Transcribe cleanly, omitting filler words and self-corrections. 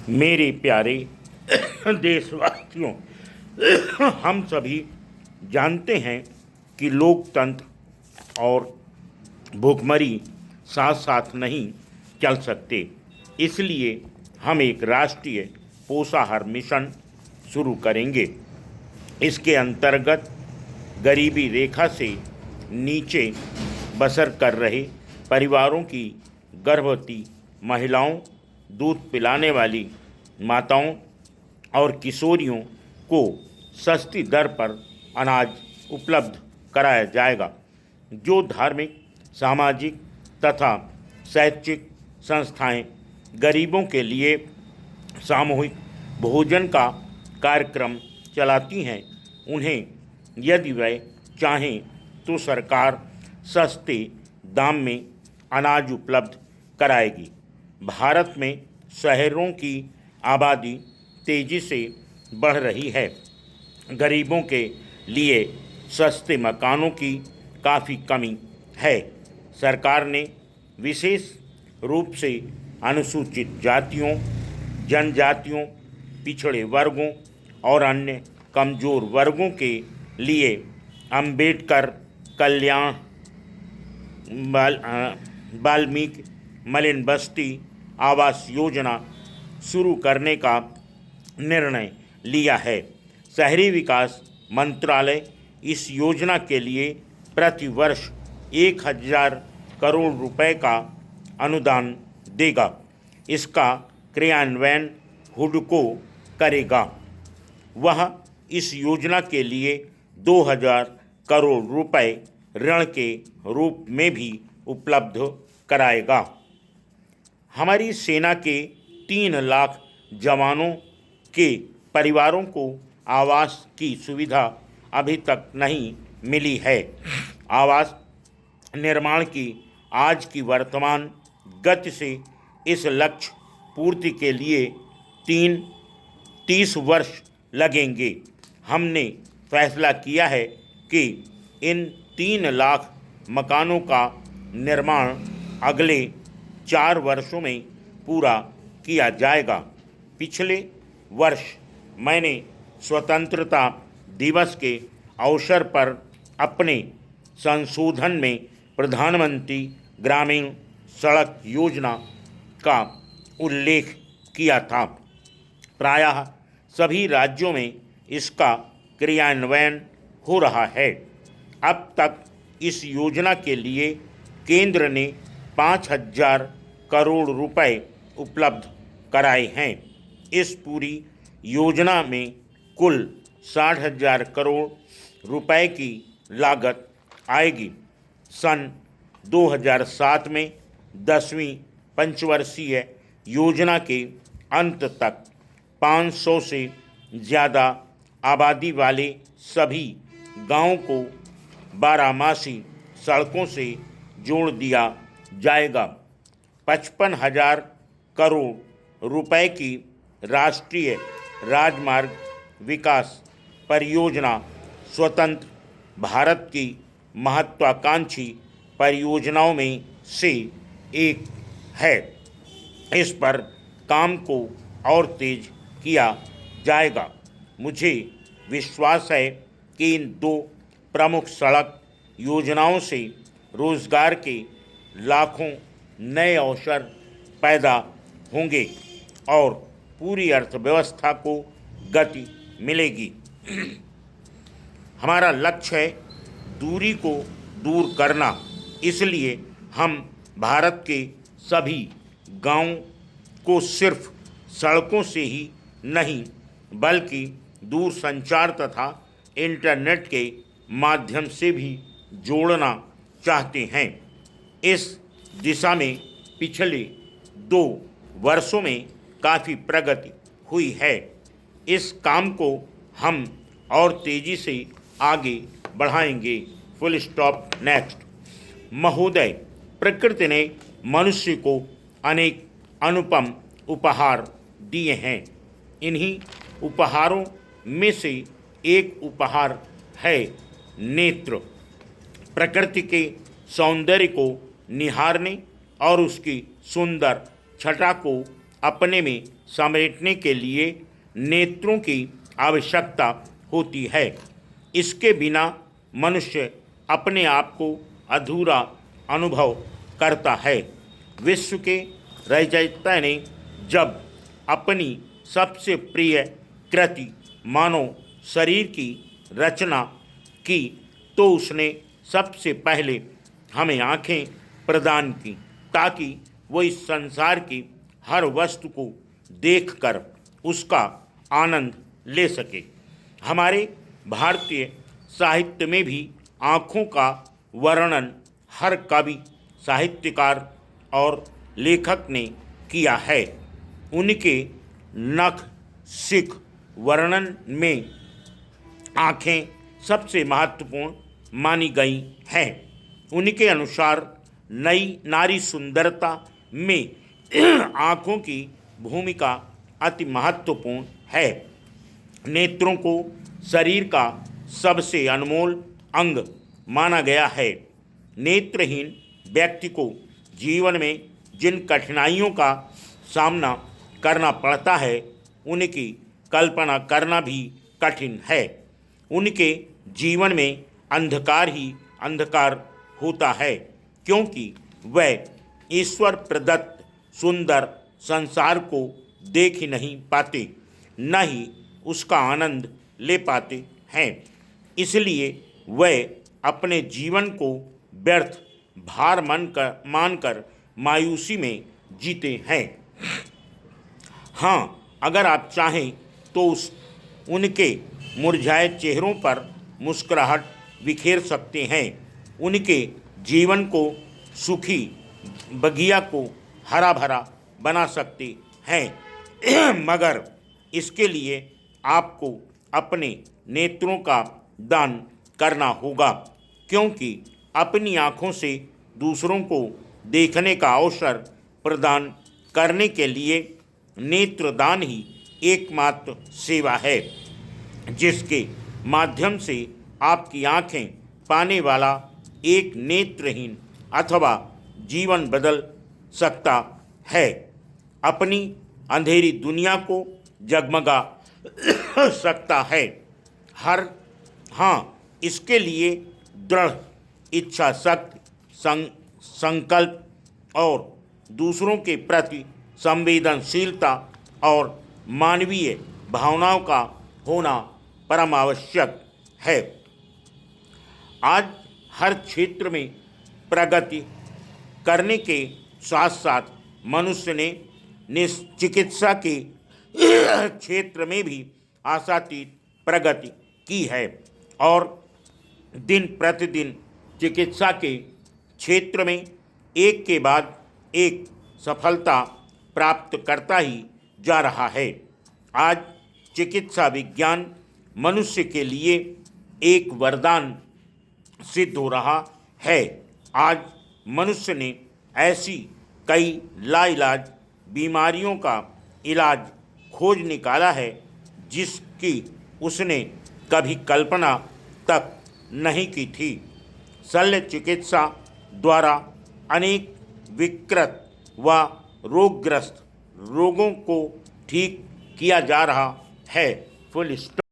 मेरे प्यारे देशवासियों, हम सभी जानते हैं कि लोकतंत्र और भूखमरी साथ साथ नहीं चल सकते। इसलिए हम एक राष्ट्रीय पोषाहार मिशन शुरू करेंगे। इसके अंतर्गत गरीबी रेखा से नीचे बसर कर रहे परिवारों की गर्भवती महिलाओं, दूध पिलाने वाली माताओं और किशोरियों को सस्ती दर पर अनाज उपलब्ध कराया जाएगा। जो धार्मिक, सामाजिक तथा शैक्षिक संस्थाएं गरीबों के लिए सामूहिक भोजन का कार्यक्रम चलाती हैं, उन्हें यदि वे चाहें तो सरकार सस्ते दाम में अनाज उपलब्ध कराएगी। भारत में शहरों की आबादी तेजी से बढ़ रही है। गरीबों के लिए सस्ते मकानों की काफ़ी कमी है। सरकार ने विशेष रूप से अनुसूचित जातियों, जनजातियों, पिछड़े वर्गों और अन्य कमज़ोर वर्गों के लिए अंबेडकर कल्याण, वाल्मीकि मलिन बस्ती आवास योजना शुरू करने का निर्णय लिया है। शहरी विकास मंत्रालय इस योजना के लिए प्रति वर्ष 1,000 करोड़ रुपए का अनुदान देगा। इसका क्रियान्वयन हुडको करेगा। वह इस योजना के लिए 2,000 करोड़ रुपए ऋण के रूप में भी उपलब्ध कराएगा। हमारी सेना के 3 लाख जवानों के परिवारों को आवास की सुविधा अभी तक नहीं मिली है। आवास निर्माण की आज की वर्तमान गति से इस लक्ष्य पूर्ति के लिए 30 वर्ष लगेंगे। हमने फैसला किया है कि इन 3 लाख मकानों का निर्माण अगले 4 वर्षों में पूरा किया जाएगा। पिछले वर्ष मैंने स्वतंत्रता दिवस के अवसर पर अपने संशोधन में प्रधानमंत्री ग्रामीण सड़क योजना का उल्लेख किया था। प्रायः सभी राज्यों में इसका क्रियान्वयन हो रहा है। अब तक इस योजना के लिए केंद्र ने 5,000 करोड़ रुपए उपलब्ध कराए हैं। इस पूरी योजना में कुल 60,000 करोड़ रुपए की लागत आएगी। सन 2007 में 10वीं पंचवर्षीय योजना के अंत तक 500 से ज़्यादा आबादी वाले सभी गांवों को बारहमासी सड़कों से जोड़ दिया जाएगा। 55,000 करोड़ रुपए की राष्ट्रीय राजमार्ग विकास परियोजना स्वतंत्र भारत की महत्वाकांक्षी परियोजनाओं में से एक है। इस पर काम को और तेज किया जाएगा। मुझे विश्वास है कि इन 2 प्रमुख सड़क योजनाओं से रोजगार के लाखों नए अवसर पैदा होंगे और पूरी अर्थव्यवस्था को गति मिलेगी। हमारा लक्ष्य है दूरी को दूर करना। इसलिए हम भारत के सभी गांवों को सिर्फ सड़कों से ही नहीं बल्कि दूरसंचार तथा इंटरनेट के माध्यम से भी जोड़ना चाहते हैं। इस दिशा में पिछले 2 वर्षों में काफ़ी प्रगति हुई है। इस काम को हम और तेज़ी से आगे बढ़ाएंगे। Full stop. नेक्स्ट। महोदय, प्रकृति ने मनुष्य को अनेक अनुपम उपहार दिए हैं। इन्हीं उपहारों में से एक उपहार है नेत्र। प्रकृति के सौंदर्य को निहारने और उसकी सुंदर छटा को अपने में समेटने के लिए नेत्रों की आवश्यकता होती है। इसके बिना मनुष्य अपने आप को अधूरा अनुभव करता है। विश्व के रचयिता ने जब अपनी सबसे प्रिय कृति मानव शरीर की रचना की तो उसने सबसे पहले हमें आँखें प्रदान की ताकि वो इस संसार की हर वस्तु को देखकर उसका आनंद ले सके। हमारे भारतीय साहित्य में भी आँखों का वर्णन हर कवि, साहित्यकार और लेखक ने किया है। उनके नख सिख वर्णन में आँखें सबसे महत्वपूर्ण मानी गई हैं। उनके अनुसार नई नारी सुंदरता में आँखों की भूमिका अति महत्वपूर्ण है। नेत्रों को शरीर का सबसे अनमोल अंग माना गया है। नेत्रहीन व्यक्ति को जीवन में जिन कठिनाइयों का सामना करना पड़ता है उनकी कल्पना करना भी कठिन है। उनके जीवन में अंधकार ही अंधकार होता है, क्योंकि वह ईश्वर प्रदत्त सुंदर संसार को देख ही नहीं पाते, न ही उसका आनंद ले पाते हैं। इसलिए वह अपने जीवन को व्यर्थ भार मानकर मायूसी में जीते हैं। हाँ, अगर आप चाहें तो उनके मुरझाए चेहरों पर मुस्कुराहट बिखेर सकते हैं, उनके जीवन को सुखी बगिया को हरा भरा बना सकते हैं। मगर इसके लिए आपको अपने नेत्रों का दान करना होगा, क्योंकि अपनी आँखों से दूसरों को देखने का अवसर प्रदान करने के लिए नेत्रदान ही एकमात्र सेवा है जिसके माध्यम से आपकी आँखें पाने वाला एक नेत्रहीन अथवा जीवन बदल सकता है, अपनी अंधेरी दुनिया को जगमगा सकता है। इसके लिए दृढ़ इच्छा शक्ति, संकल्प और दूसरों के प्रति संवेदनशीलता और मानवीय भावनाओं का होना परम आवश्यक है। आज हर क्षेत्र में प्रगति करने के साथ साथ मनुष्य ने चिकित्सा के क्षेत्र में भी आशातीत प्रगति की है और दिन प्रतिदिन चिकित्सा के क्षेत्र में एक के बाद एक सफलता प्राप्त करता ही जा रहा है। आज चिकित्सा विज्ञान मनुष्य के लिए एक वरदान सिद्ध हो रहा है। आज मनुष्य ने ऐसी कई लाइलाज बीमारियों का इलाज खोज निकाला है जिसकी उसने कभी कल्पना तक नहीं की थी। शल्य चिकित्सा द्वारा अनेक विकृत व रोगग्रस्त रोगों को ठीक किया जा रहा है। Full stop.